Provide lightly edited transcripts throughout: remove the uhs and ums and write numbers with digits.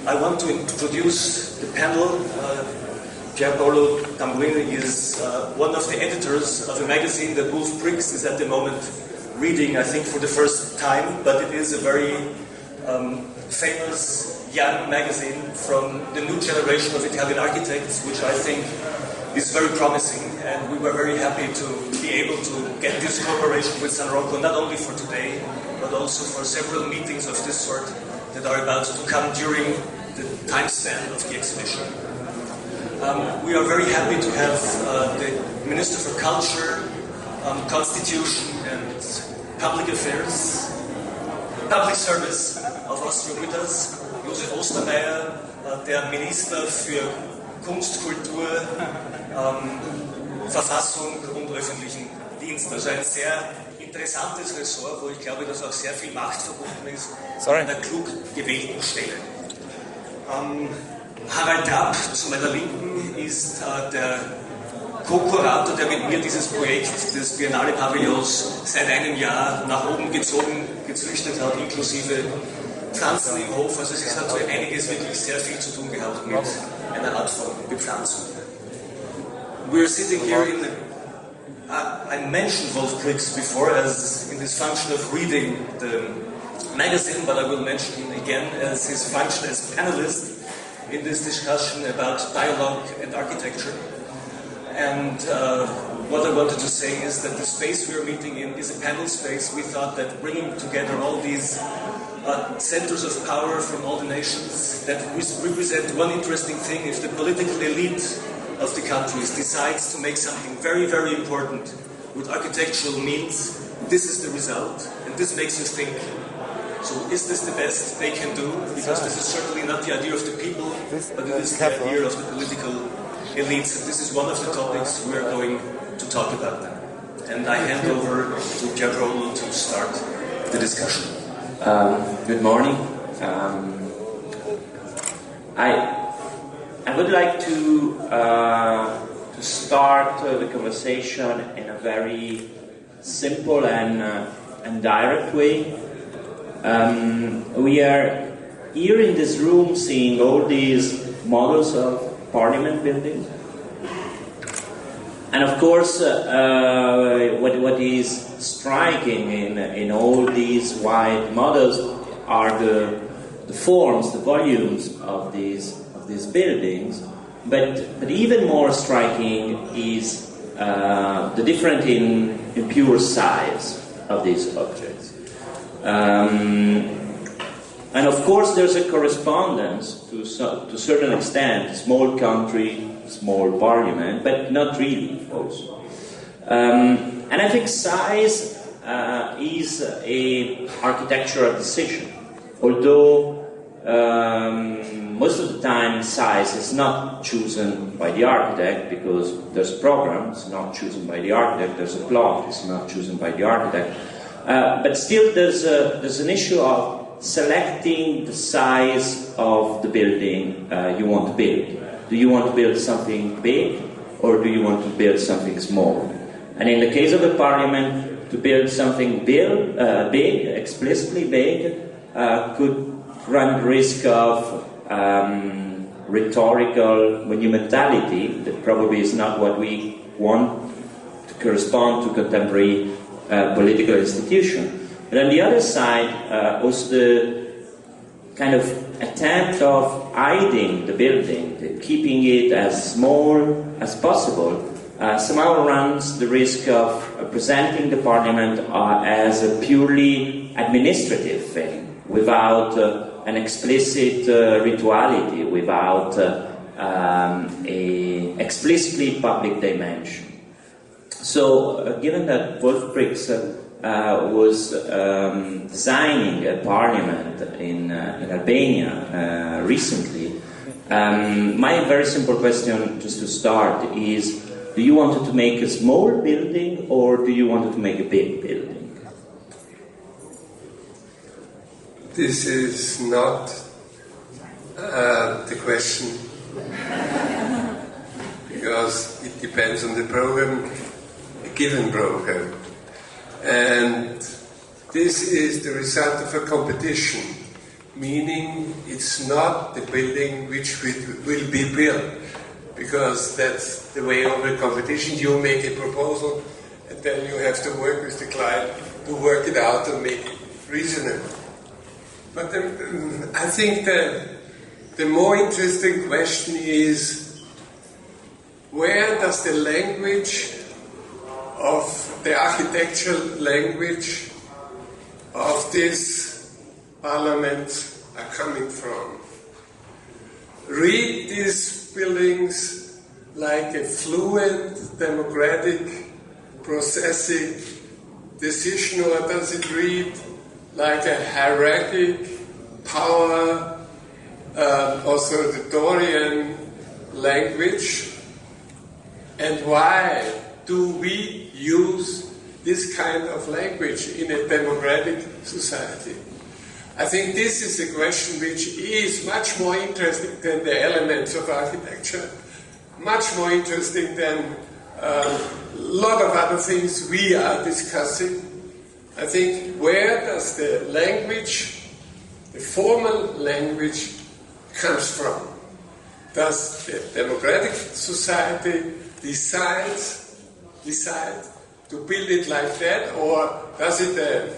I want to introduce the panel. Paolo Tamburelli is one of the editors of a magazine that Prix is at the moment reading, I think, for the first time, but it is a very famous young magazine from the new generation of Italian architects, which I think is very promising, and we were very happy to be able to get this cooperation with San Rocco, not only for today, but also for several meetings of this sort that are about to come during the time span of the exhibition. We are very happy to have the Minister for Culture, Constitution and Public Affairs, Public Service of Austria with us, Josef Ostermayer, der Minister für Kunst, Kultur, Verfassung und öffentlichen Dienst. Also ein sehr interessantes Ressort, wo ich glaube, dass auch sehr viel Macht verbunden ist an einer klug gewählten Stelle. Harald Trapp, zu meiner Linken, ist der Co-Curator, der mit mir dieses Projekt des Biennale Pavillons seit einem Jahr nach oben gezüchtet hat, inklusive Pflanzen im Hof. Also es hat so einiges wirklich sehr viel zu tun gehabt mit einer Art von Bepflanzung. We're sitting here in the... I mentioned Prix before as in this function of reading the magazine, but I will mention him again as his function as panelist in this discussion about dialogue and architecture. And what I wanted to say is that the space we are meeting in is a panel space. We thought that bringing together all these centers of power from all the nations that represent one interesting thing. If the political elite of the countries decides to make something very, very important with architectural means, this is the result, and this makes you think, so is this the best they can do? Because this is certainly not the idea of the people, but it is the idea of the political elites, and this is one of the topics we are going to talk about now. And I hand over to Paolo to start the discussion. Good morning. I would like to start the conversation in a very simple and direct way. We are here in this room seeing all these models of parliament buildings. And of course, what is striking in all these wide models are the forms, the volumes of these buildings. But even more striking is the difference in pure size of these objects. And of course, there's a correspondence to a certain extent, small country, small parliament, but not really also. And I think size is an architectural decision, although most of the time size is not chosen by the architect because there's a program, it's not chosen by the architect, there's a plot, it's not chosen by the architect. But still there's an issue of selecting the size of the building you want to build. Do you want to build something big or do you want to build something small? And in the case of the parliament, to build something big, explicitly big, could run the risk of rhetorical monumentality that probably is not what we want to correspond to contemporary political institution. But on the other side, also the kind of attempt of hiding the building, keeping it as small as possible, somehow runs the risk of presenting the parliament as a purely administrative thing, without an explicit rituality, without a explicitly public dimension. So, given that Prix was designing a parliament in Albania recently, my very simple question, just to start, is: do you want to make a small building or do you want to make a big building? This is not the question, because it depends on the program, a given program. And this is the result of a competition meaning it's not the building which will be built, because that's the way of the competition. You make a proposal, and then you have to work with the client to work it out and make it reasonable. But I think the more interesting question is, where does the language of the architectural language of this parliament are coming from? Read these buildings like a fluid, democratic, processing decision, or does it read like a hierarchic, power, authoritarian language? And why do we use this kind of language in a democratic society? I think this is a question which is much more interesting than the elements of architecture, much more interesting than a lot of other things we are discussing. I think, where does the language, the formal language, comes from? Does the democratic society decide to build it like that, or does it a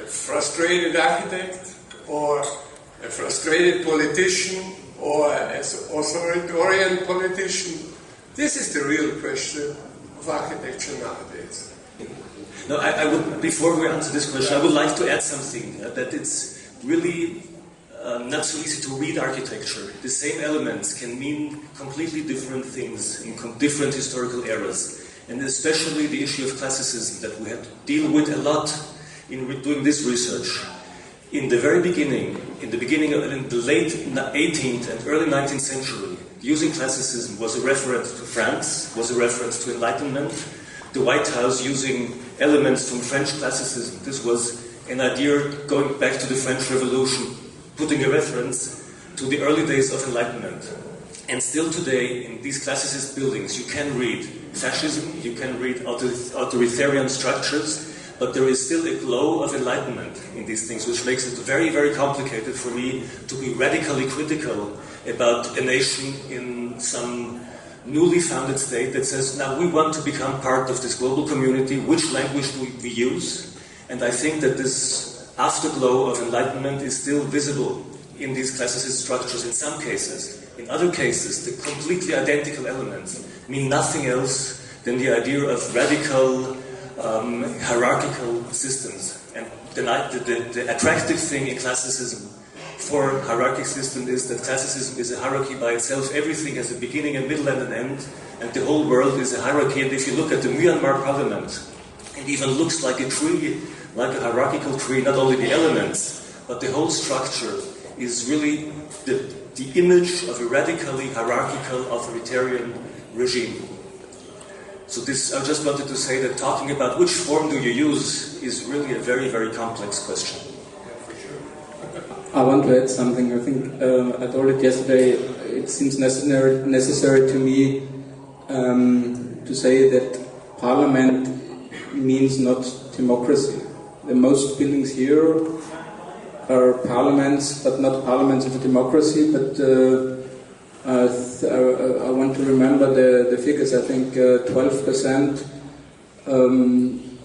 frustrated architect, or a frustrated politician, or an authoritarian politician? This is the real question of architecture nowadays. No, I would, before we answer this question, I would like to add something, that it's really not so easy to read architecture. The same elements can mean completely different things in different historical eras, and especially the issue of classicism that we had to deal with a lot in doing this research. In the very beginning, in the late 18th and early 19th century, using classicism was a reference to France, was a reference to Enlightenment. The White House using elements from French classicism. This was an idea going back to the French Revolution, putting a reference to the early days of Enlightenment. And still today, in these classicist buildings, you can read fascism, you can read authoritarian structures, but there is still a glow of Enlightenment in these things, which makes it very, very complicated for me to be radically critical about a nation in some newly founded state that says, now we want to become part of this global community, which language do we use? And I think that this afterglow of Enlightenment is still visible in these classicist structures in some cases. In other cases, the completely identical elements mean nothing else than the idea of radical, hierarchical systems. And the attractive thing in classicism for hierarchic system is that classicism is a hierarchy by itself. Everything has a beginning, a middle, and an end, and the whole world is a hierarchy. And if you look at the Myanmar parliament, it even looks like a tree, like a hierarchical tree, not only the elements, but the whole structure is really the image of a radically hierarchical, authoritarian regime. So this, I just wanted to say that talking about which form do you use is really a very, very complex question. I want to add something. I think I told it yesterday. It seems necessary to me to say that parliament means not democracy. The most buildings here are parliaments, but not parliaments of a democracy. But I want to remember the figures. I think 12%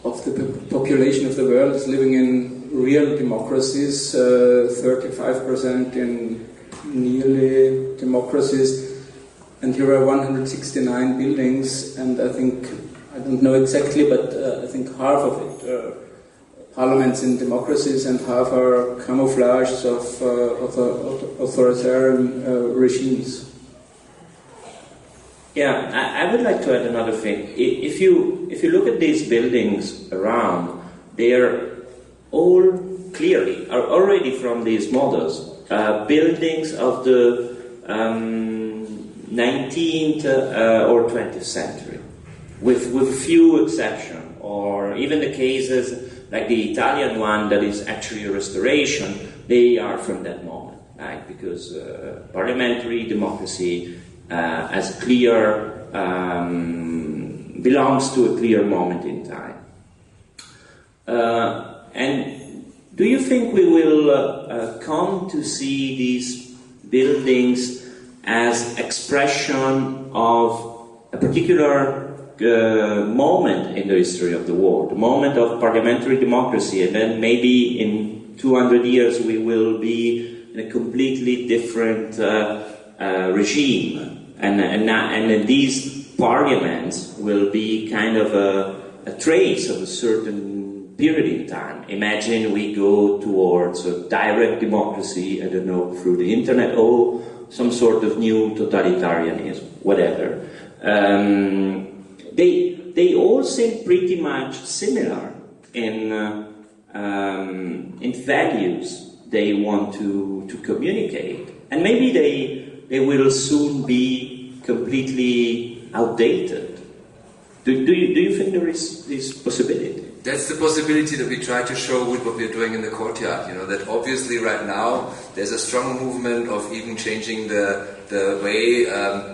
of the population of the world is living in real democracies, 35% in nearly democracies, and here are 169 buildings, and I think, I don't know exactly, but I think half of it are parliaments in democracies and half are camouflages of authoritarian regimes. Yeah, I would like to add another thing. If you look at these buildings around, they are all clearly, are already from these models, buildings of the 19th or 20th century, with few exceptions, or even the cases like the Italian one that is actually a restoration, they are from that moment, right? Because parliamentary democracy as clear belongs to a clear moment in time. And Do you think we will come to see these buildings as expression of a particular moment in the history of the world, a moment of parliamentary democracy, and then maybe in 200 years we will be in a completely different regime, and these parliaments will be kind of a trace of a certain period in time. Imagine we go towards a direct democracy, I don't know, through the internet, or some sort of new totalitarianism, whatever. They all seem pretty much similar in values they want to communicate, and maybe they will soon be completely outdated. Do you think there is this possibility? That's the possibility that we try to show with what we're doing in the courtyard. That obviously right now there's a strong movement of even changing the way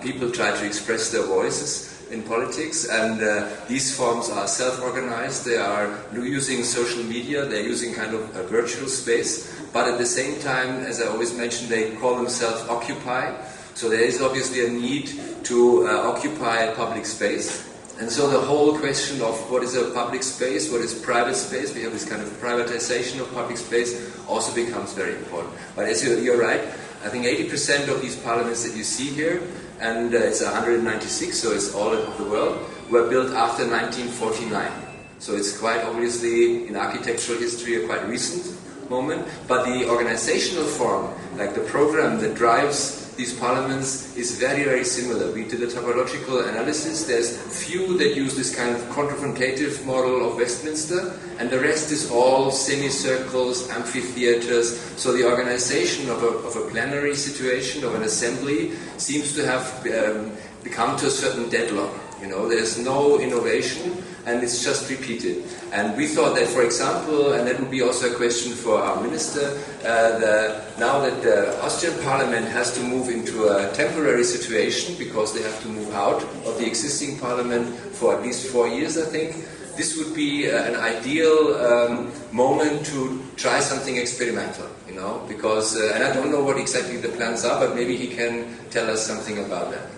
people try to express their voices in politics, and these forms are self-organized. They are using social media, they're using kind of a virtual space, but at the same time, as I always mention, they call themselves Occupy. So there is obviously a need to occupy public space. And so the whole question of what is a public space, what is private space, we have this kind of privatization of public space, also becomes very important. But as you're right, I think 80% of these parliaments that you see here, and it's 196, so it's all over the world, were built after 1949. So it's quite obviously, in architectural history, a quite recent moment. But the organizational form, like the program that drives these parliaments, is very, very similar. We did a topological analysis. There's few that use this kind of confrontative model of Westminster, and the rest is all semicircles, amphitheaters. So the organization of a plenary situation, of an assembly, seems to have become to a certain deadlock. There's no innovation, and it's just repeated. And we thought that, for example, and that would be also a question for our minister, now that the Austrian parliament has to move into a temporary situation because they have to move out of the existing parliament for at least 4 years, I think, this would be an ideal moment to try something experimental, because, and I don't know what exactly the plans are, but maybe he can tell us something about that.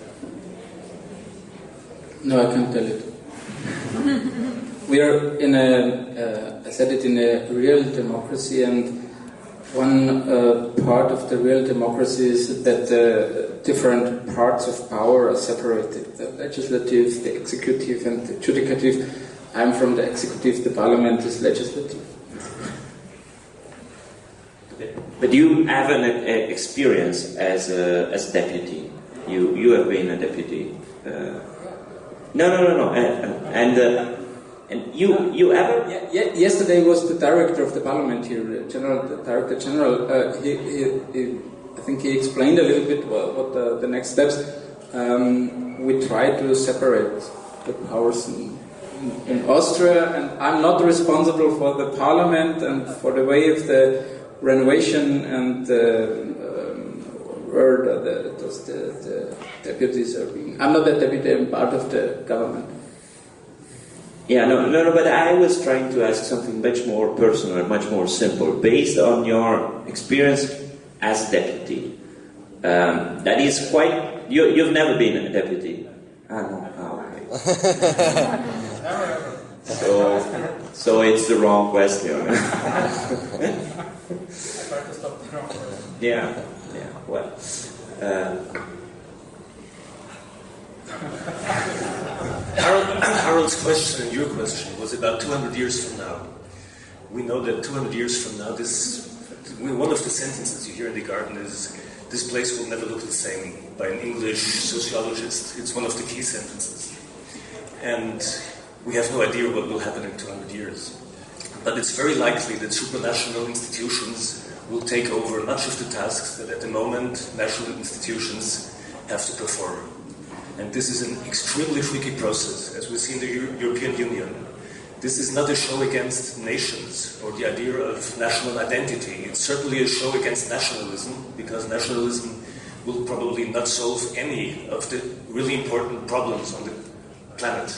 No, I can't tell it. We are in I said it, in a real democracy, and one part of the real democracy is that different parts of power are separated. The legislative, the executive, and the judicative. I'm from the executive, the parliament is legislative. But you have an experience as deputy. You have been a deputy. No. And you ever? Yeah, yesterday was the director of the parliament here, the director general. I think he explained a little bit what the next steps. We try to separate the powers in Austria, and I'm not responsible for the parliament and for the way of the renovation and where the deputies are being. I'm not a deputy, I'm part of the government. Yeah, no, but I was trying to ask something much more personal, much more simple, based on your experience as deputy. That is quite. You've never been a deputy. Okay. So it's the wrong question. Yeah. Well. Harald's question and your question was about 200 years from now. We know that 200 years from now, one of the sentences you hear in the garden is, "This place will never look the same," by an English sociologist. It's one of the key sentences. And we have no idea what will happen in 200 years. But it's very likely that supranational institutions will take over much of the tasks that at the moment national institutions have to perform. And this is an extremely tricky process, as we see in the European Union. This is not a show against nations or the idea of national identity. It's certainly a show against nationalism, because nationalism will probably not solve any of the really important problems on the planet.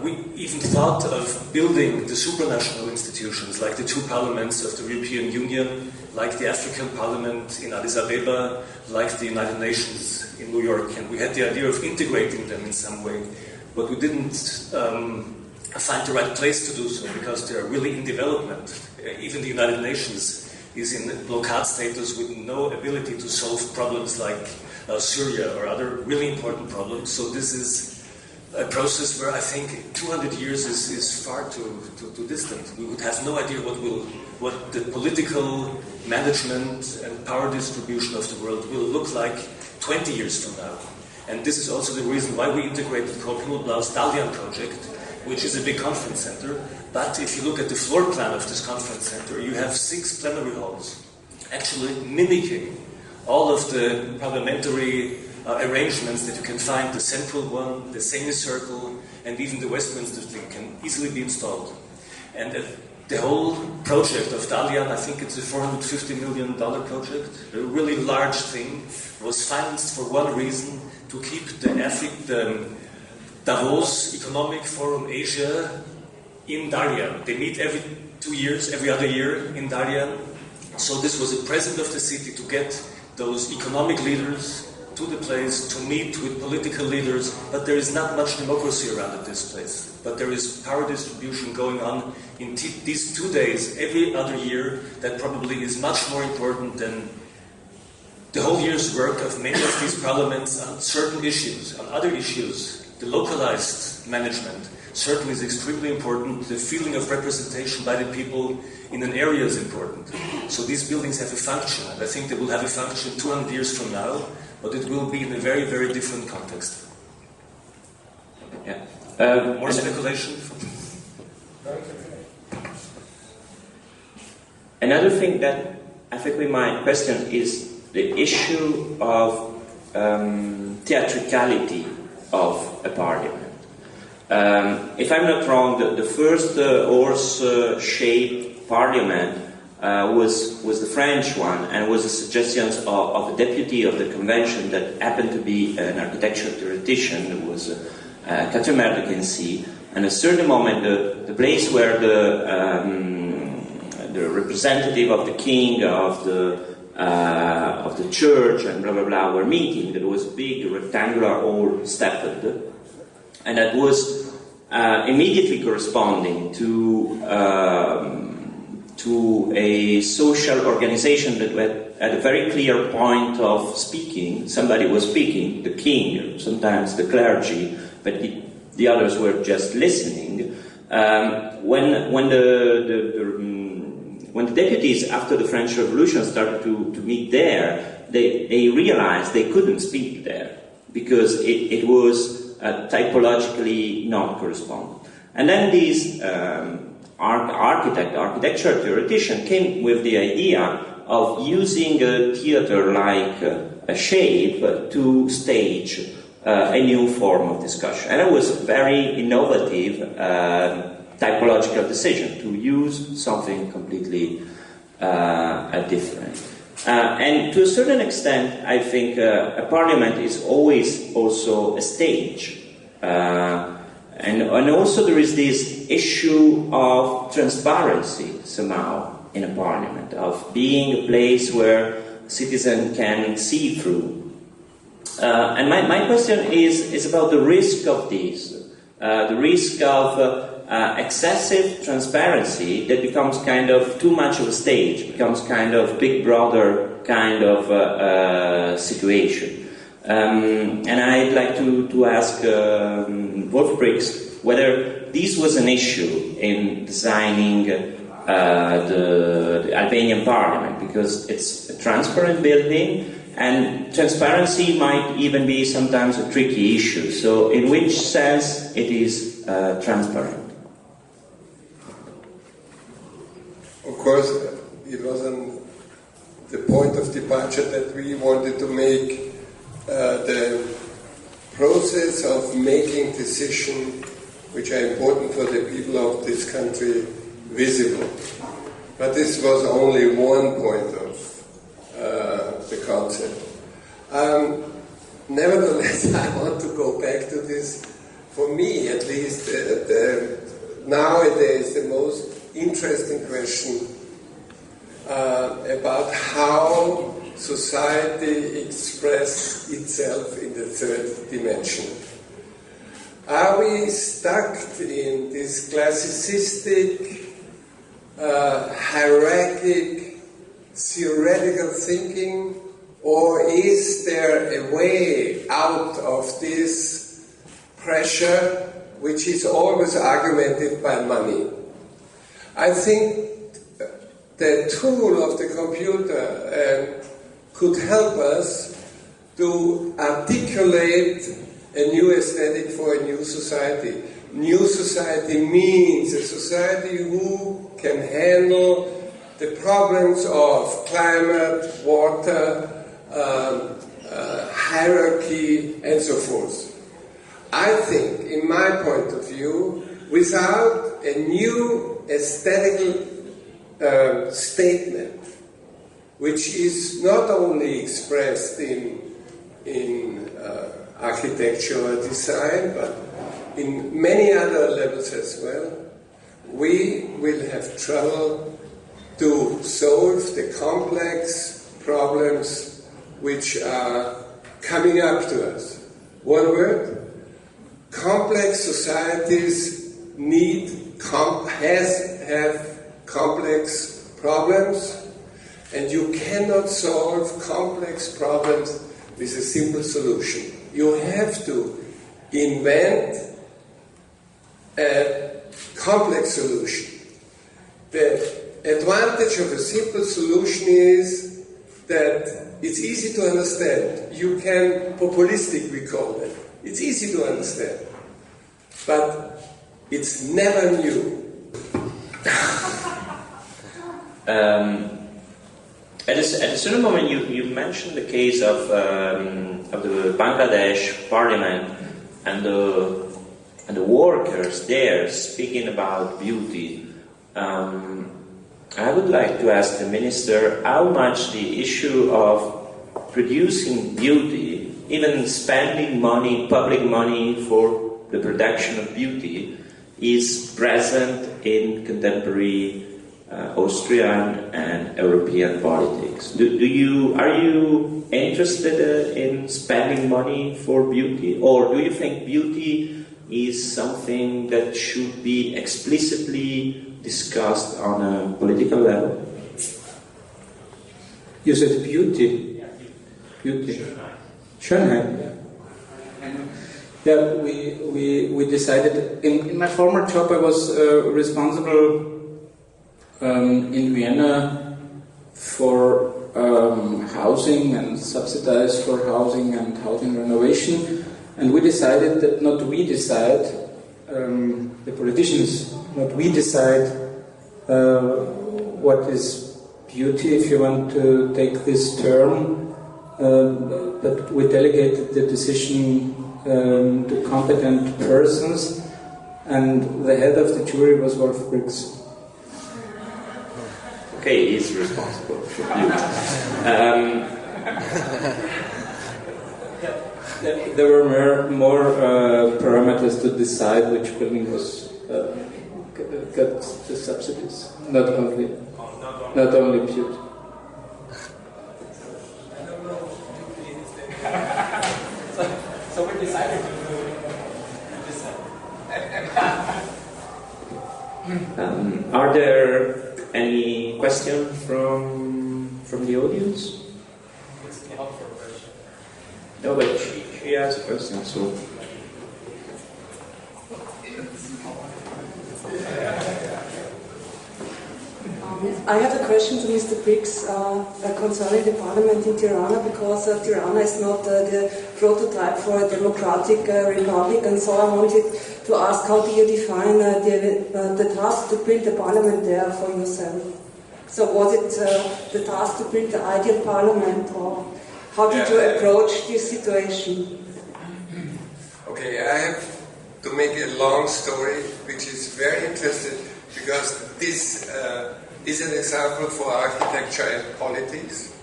We even thought of building the supranational institutions, like the two parliaments of the European Union, like the African Parliament in Addis Abeba, like the United Nations in New York, and we had the idea of integrating them in some way, but we didn't find the right place to do so, because they are really in development. Even the United Nations is in blockade status with no ability to solve problems like Syria or other really important problems. So this is a process where I think 200 years is far too distant. We would have no idea what the political management and power distribution of the world will look like 20 years from now. And this is also the reason why we integrated the Himmelb's Dalian project, which is a big conference center. But if you look at the floor plan of this conference center, you have 6 plenary halls, actually mimicking all of the parliamentary arrangements that you can find. The central one, the semicircle, and even the Westminster thing can easily be installed. And the whole project of Dalian, I think it's a $450 million project, a really large thing, was financed for one reason: to keep the Davos Economic Forum Asia in Dalian. They meet every 2 years, every other year in Dalian. So this was a present of the city to get those economic leaders to the place, to meet with political leaders, but there is not much democracy around at this place. But there is power distribution going on in these 2 days every other year that probably is much more important than the whole year's work of many of these parliaments on certain issues. On other issues, the localized management certainly is extremely important. The feeling of representation by the people in an area is important. So these buildings have a function, and I think they will have a function 200 years from now, but it will be in a very, very different context. Yeah. More speculation? Another thing that I think we might question is the issue of theatricality of a parliament. If I'm not wrong, the first horse-shaped parliament was the French one, and was a suggestion of a deputy of the convention that happened to be an architecture theoretician. It was Curator, you can see. And at a certain moment, the place where the representative of the king, of the church, and blah blah blah were meeting, there was a big rectangular hall stepped, and that was immediately corresponding to a social organization that had a very clear point of speaking. Somebody was speaking, the king, sometimes the clergy, but the others were just listening. When the deputies after the French Revolution started to meet there, they realized they couldn't speak there because it was typologically not correspondent. And then these architecture theoretician came with the idea of using a theater like a shape to stage a new form of discussion. And it was a very innovative typological decision to use something completely different. And to a certain extent, I think a parliament is always also a stage. And also there is this issue of transparency somehow in a parliament, of being a place where citizens can see through. And my question is about the risk of this, the risk of excessive transparency that becomes kind of too much of a stage, becomes kind of Big Brother kind of situation. And I'd like to ask Wolf Prix whether this was an issue in designing the Albanian parliament, because it's a transparent building, and transparency might even be sometimes a tricky issue. So in which sense it is transparent? Of course, it wasn't the point of departure that we wanted to make the process of making decisions which are important for the people of this country visible. But this was only one point of the concept. Nevertheless, I want to go back to this for me at least, nowadays the most interesting question about how society expresses itself in the third dimension. Are we stuck in this classicistic, hierarchic, theoretical thinking, or is there a way out of this pressure which is always augmented by money? I think the tool of the computer could help us to articulate a new aesthetic for a new society. New society means a society who can handle the problems of climate, water, hierarchy, and so forth. I think, in my point of view, without a new aesthetical statement, which is not only expressed in architectural design, but in many other levels as well, we will have trouble to solve the complex problems which are coming up to us. One word, complex societies have complex problems, and you cannot solve complex problems with a simple solution. You have to invent a complex solution. The advantage of a simple solution is that it's easy to understand. You can, populistic we call it. It's easy to understand. But it's never new. At a certain moment, you mentioned the case of the Bangladesh parliament and the workers there speaking about beauty. I would like to ask the minister how much the issue of producing beauty, even spending money, public money for the production of beauty, is present in contemporary Austrian and European politics. Are you interested in spending money for beauty, or do you think beauty is something that should be explicitly discussed on a political level? You said beauty. Beauty. Schönheit. Yeah, we decided. In my former job, I was responsible in Vienna for housing and subsidized for housing and housing renovation, and we decided that not we decide, the politicians, not we decide what is beauty, if you want to take this term, but we delegated the decision to competent persons, and the head of the jury was Wolf Briggs. Okay, he's responsible for beauty. There were more parameters to decide which building was got the subsidies, not only beauty. So we decided to do this. Are there any questions from the audience? No, but she has a question, so. I have a question to Mr. Briggs concerning the parliament in Tirana, because Tirana is not the prototype for a democratic republic, and so I wanted to ask, how do you define the task to build the parliament there for yourself? So was it the task to build the ideal parliament, or how did you approach this situation? Okay, I have to make a long story, which is very interesting, because this is an example for architecture and politics.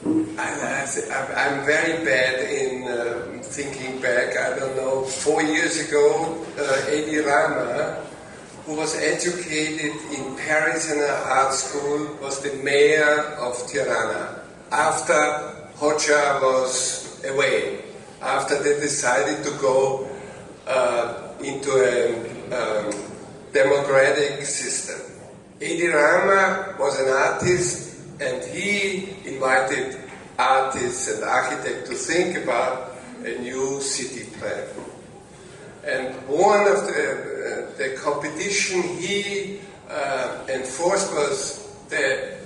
I'm very bad in thinking back. I don't know, 4 years ago, Edi Rama, who was educated in Paris in an art school, was the mayor of Tirana after Hoxha was away, after they decided to go into a democratic system. Edi Rama was an artist, and he invited artists and architects to think about a new city plan. And one of the competition he enforced was the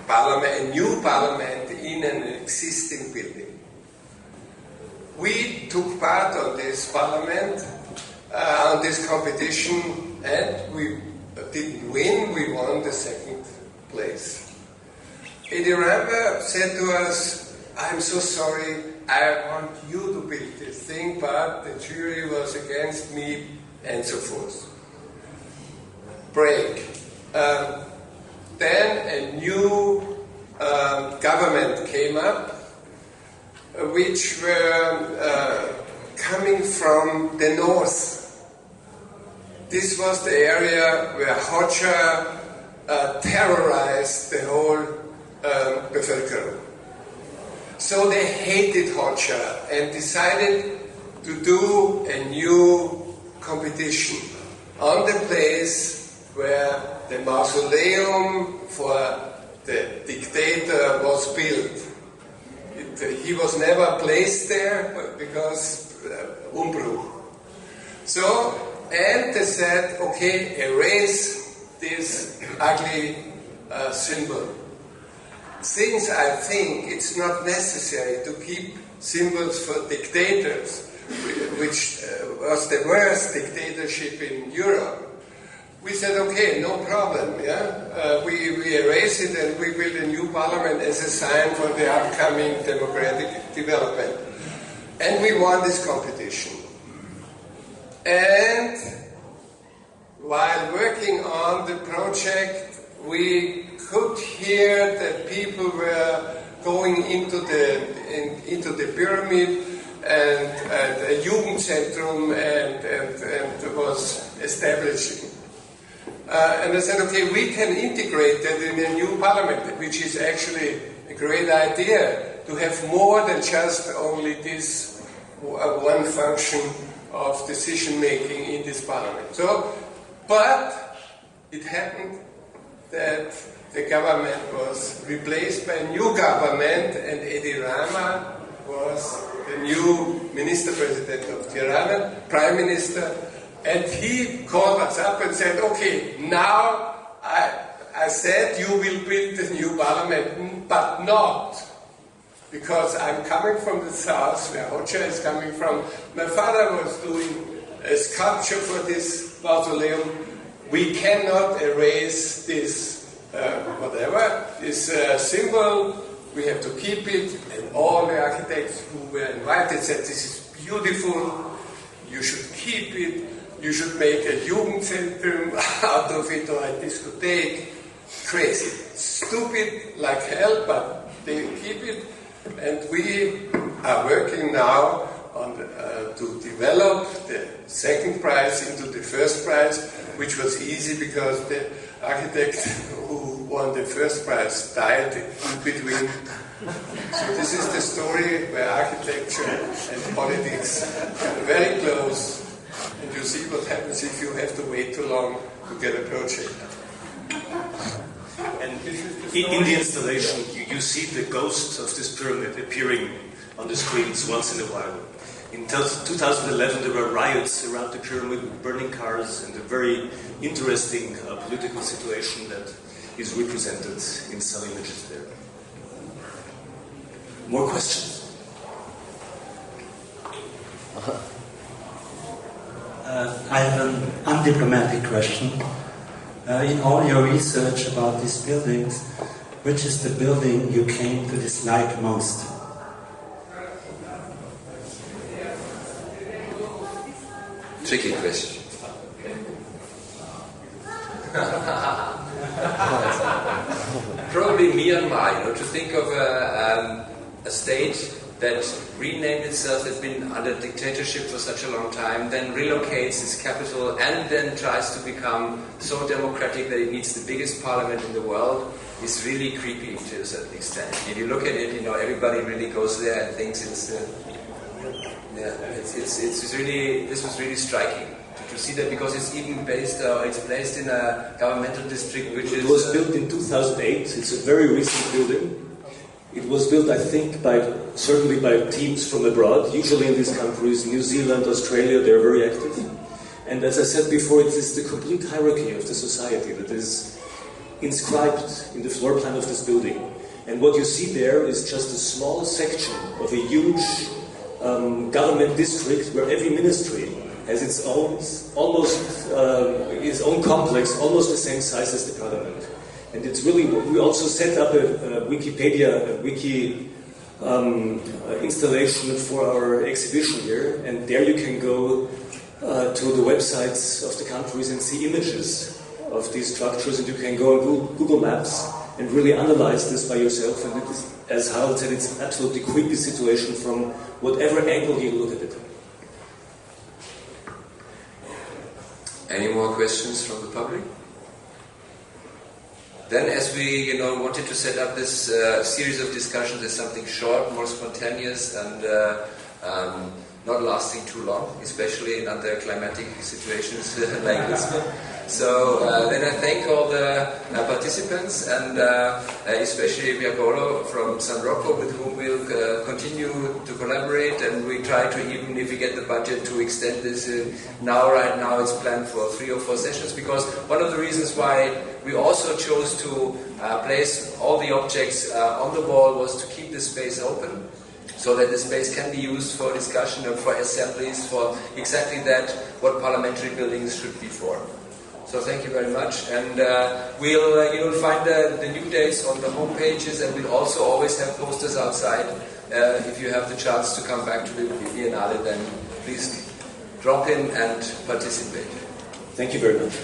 parliament, a new parliament in an existing building. We took part on this parliament, on this competition, and we didn't win, we won the second place. Edi Rama said to us, I'm so sorry, I want you to build this thing, but the jury was against me, and so forth. Break. Then a new government came up, which were coming from the north. This was the area where Hoxha terrorized the whole Bevölkerung. So they hated Hoxha and decided to do a new competition on the place where the mausoleum for the dictator was built. He was never placed there because Umbruch. So, and they said, okay, erase this ugly symbol. Since I think it's not necessary to keep symbols for dictators, which was the worst dictatorship in Europe, we said, okay, no problem, yeah? We erase it and we build a new parliament as a sign for the upcoming democratic development. And we won this competition. And while working on the project, we could hear that people were going into the pyramid and a Jugendzentrum and was establishing. And I said, okay, we can integrate that in a new parliament, which is actually a great idea, to have more than just only this one function of decision making in this parliament. So, but it happened that the government was replaced by a new government, and Edi Rama was the new minister-president of Tirana, prime minister, and he called us up and said, okay, now I said you will build the new parliament, but not because I'm coming from the south, where Hoxha is coming from. My father was doing a sculpture for this mausoleum. We cannot erase this this symbol, we have to keep it, and all the architects who were invited said, this is beautiful, you should keep it, you should make a Jugendzentrum out of it, or a discotheque. Crazy, stupid like hell, but they keep it, and we are working now on to develop the second prize into the first prize, which was easy because the architect who won the first prize died in between. So this is the story where architecture and politics are very close, and you see what happens if you have to wait too long to get a project. And in the installation, you see the ghosts of this pyramid appearing on the screens once in a while. In 2011, there were riots around the pyramid with burning cars and a very interesting political situation that is represented in some images there. More questions? I have an undiplomatic question. In all your research about these buildings, which is the building you came to dislike most? Tricky question. Probably Myanmar, to think of a state that renamed itself, that's been under dictatorship for such a long time, then relocates its capital and then tries to become so democratic that it needs the biggest parliament in the world, is really creepy to a certain extent. If you look at it, everybody really goes there and thinks it's really, this was really striking to see that, because it's even it's placed in a governmental district which It was built in 2008. It's a very recent building. It was built, I think, certainly by teams from abroad. Usually in these countries, New Zealand, Australia, they're very active. And as I said before, it is the complete hierarchy of the society that is inscribed in the floor plan of this building. And what you see there is just a small section of a huge government district where every ministry has its own, its own complex, almost the same size as the parliament. And it's really, we also set up a Wikipedia, a wiki installation for our exhibition here, and there you can go to the websites of the countries and see images of these structures, and you can go on Google Maps and really analyze this by yourself. And it is, as Harald said, it's an absolutely creepy situation from whatever angle you look at it. Any more questions from the public? Then, as we wanted to set up this series of discussions as something short, more spontaneous, and not lasting too long, especially in other climatic situations like this one. So then I thank all the participants, and especially Paolo from San Rocco, with whom we'll continue to collaborate, and we try to, even if we get the budget, to extend this. Right now it's planned for 3 or 4 sessions, because one of the reasons why we also chose to place all the objects on the wall was to keep the space open, so that the space can be used for discussion and for assemblies, for exactly that, what parliamentary buildings should be for. So thank you very much, and you'll find the new dates on the home pages, and we'll also always have posters outside. If you have the chance to come back to the Biennale, then please drop in and participate. Thank you very much.